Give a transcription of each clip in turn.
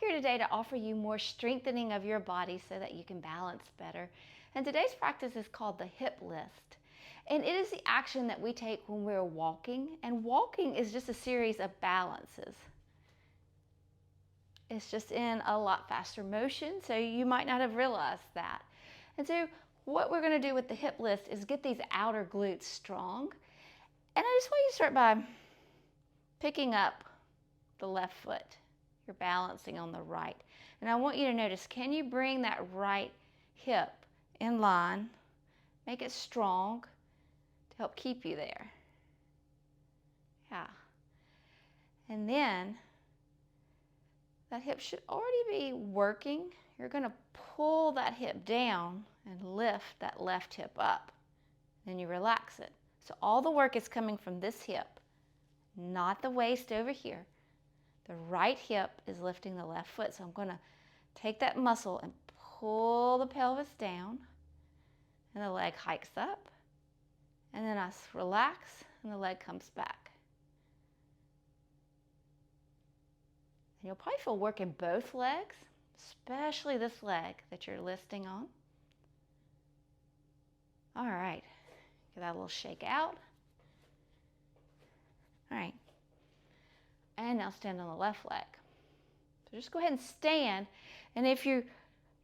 here today to offer you more strengthening of your body so that you can balance better. And today's practice is called the hip lift. And it is the action that we take when we're walking. And walking is just a series of balances. It's just in a lot faster motion, so you might not have realized that. And so what we're going to do with the hip lift is get these outer glutes strong. And I just want you to start by picking up the left foot. You're balancing on the right. And I want you to notice, can you bring that right hip in line? Make it strong to help keep you there. Yeah. And then that hip should already be working. You're going to pull that hip down and lift that left hip up. Then you relax it. So all the work is coming from this hip, not the waist over here. The right hip is lifting the left foot. So I'm going to take that muscle and pull the pelvis down, and the leg hikes up. And then I relax, and the leg comes back. And you'll probably feel work in both legs, especially this leg that you're lifting on. All right, give that a little shake out. All right, and now stand on the left leg. So just go ahead and stand, and if you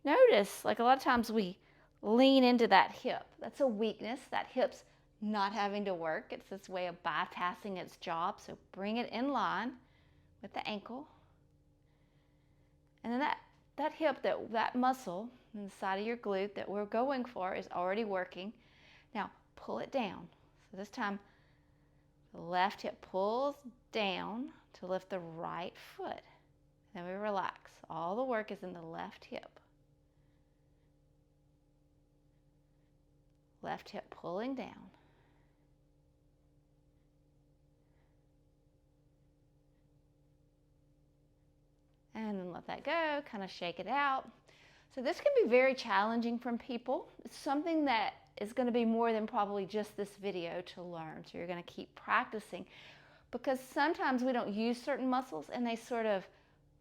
notice, like a lot of times we lean into that hip. That's a weakness. That hip's not having to work. It's this way of bypassing its job. So bring it in line with the ankle. And then that hip, that muscle in the side of your glute that we're going for is already working. Now pull it down. So this time the left hip pulls down to lift the right foot. Then we relax. All the work is in the left hip. Left hip pulling down. And then let that go, kind of shake it out. So this can be very challenging for people. It's something that is going to be more than probably just this video to learn. So you're going to keep practicing, because sometimes we don't use certain muscles and they sort of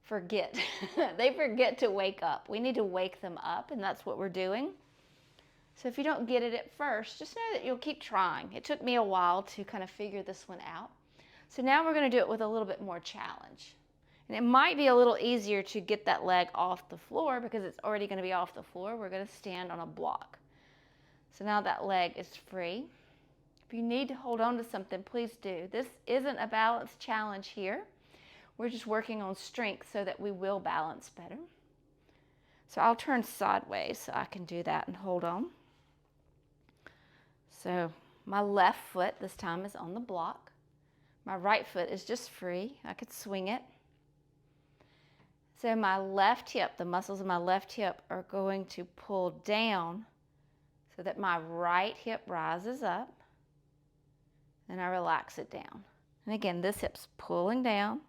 forget. They forget to wake up. We need to wake them up, and that's what we're doing. So if you don't get it at first, just know that you'll keep trying. It took me a while to kind of figure this one out. So now we're going to do it with a little bit more challenge. And it might be a little easier to get that leg off the floor because it's already going to be off the floor. We're going to stand on a block. So now that leg is free. If you need to hold on to something, please do. This isn't a balance challenge here. We're just working on strength so that we will balance better. So I'll turn sideways so I can do that and hold on. So my left foot this time is on the block. My right foot is just free. I could swing it. So my left hip, the muscles of my left hip are going to pull down so that my right hip rises up, and I relax it down. And again, this hip's pulling down,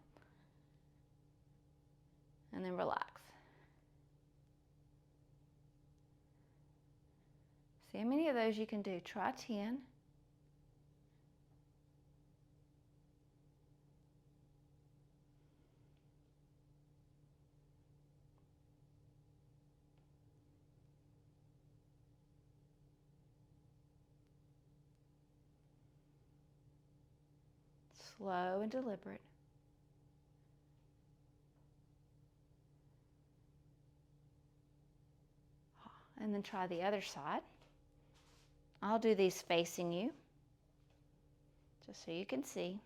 and then relax. See how many of those you can do. Try 10. Slow and deliberate. And then try the other side. I'll do these facing you, just so you can see.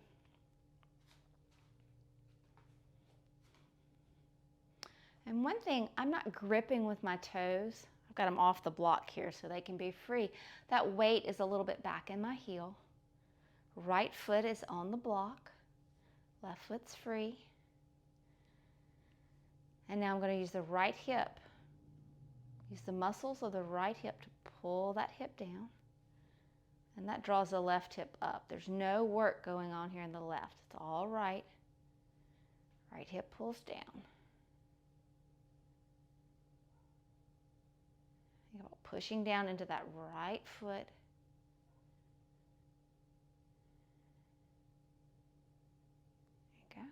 And one thing, I'm not gripping with my toes. I've got them off the block here so they can be free. That weight is a little bit back in my heel. Right foot is on the block. Left foot's free. And now I'm going to use the right hip. Use the muscles of the right hip to pull that hip down. And that draws the left hip up. There's no work going on here in the left. It's all right. Right hip pulls down. Pushing down into that right foot. There you go.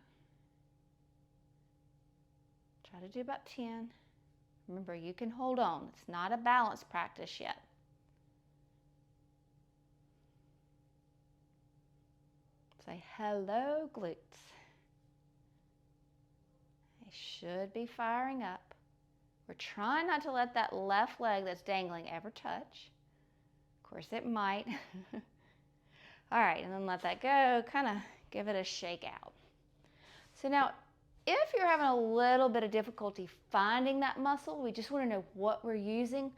Try to do about 10. Remember, you can hold on. It's not a balance practice yet. Say hello, glutes. They should be firing up. We're trying not to let that left leg that's dangling ever touch. Of course, it might. All right, and then let that go. Kind of give it a shake out. So now, if you're having a little bit of difficulty finding that muscle, we just want to know what we're using.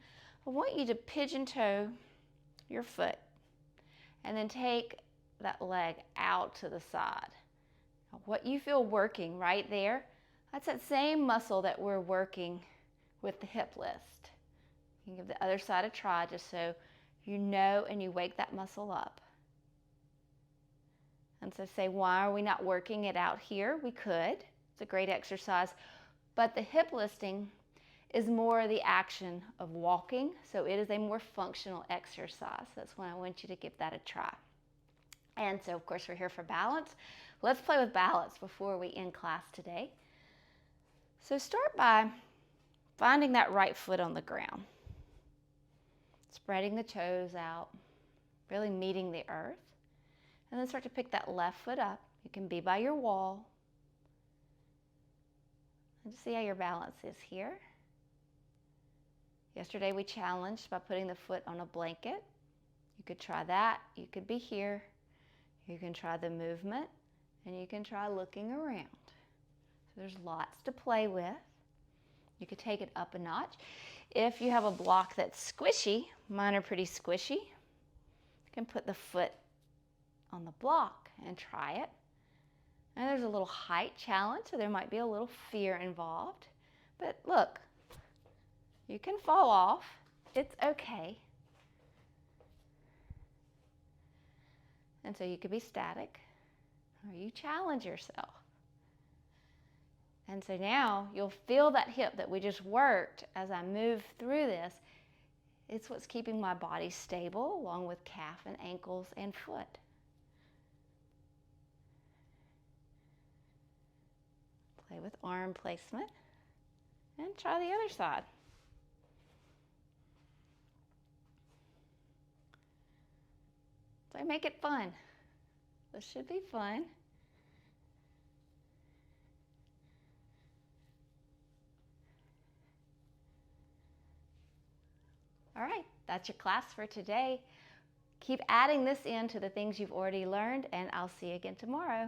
I want you to pigeon toe your foot and then take that leg out to the side. Now, what you feel working right there, that's that same muscle that we're working with the hip list. You can give the other side a try just so you know and you wake that muscle up. And so say, why are we not working it out here? We could. It's a great exercise. But the hip listing is more the action of walking, so it is a more functional exercise. That's why I want you to give that a try. And so, of course, we're here for balance. Let's play with balance before we end class today. So start by finding that right foot on the ground. Spreading the toes out, really meeting the earth. And then start to pick that left foot up. You can be by your wall. And just see how your balance is here. Yesterday we challenged by putting the foot on a blanket. You could try that. You could be here. You can try the movement. And you can try looking around. So there's lots to play with. You could take it up a notch. If you have a block that's squishy, mine are pretty squishy, you can put the foot on the block and try it. And there's a little height challenge, so there might be a little fear involved. But look, you can fall off. It's okay. And so you could be static, or you challenge yourself. And so now you'll feel that hip that we just worked as I move through this. It's what's keeping my body stable, along with calf and ankles and foot. Play with arm placement and try the other side. So make it fun. This should be fun. All right, that's your class for today. Keep adding this in to the things you've already learned, and I'll see you again tomorrow.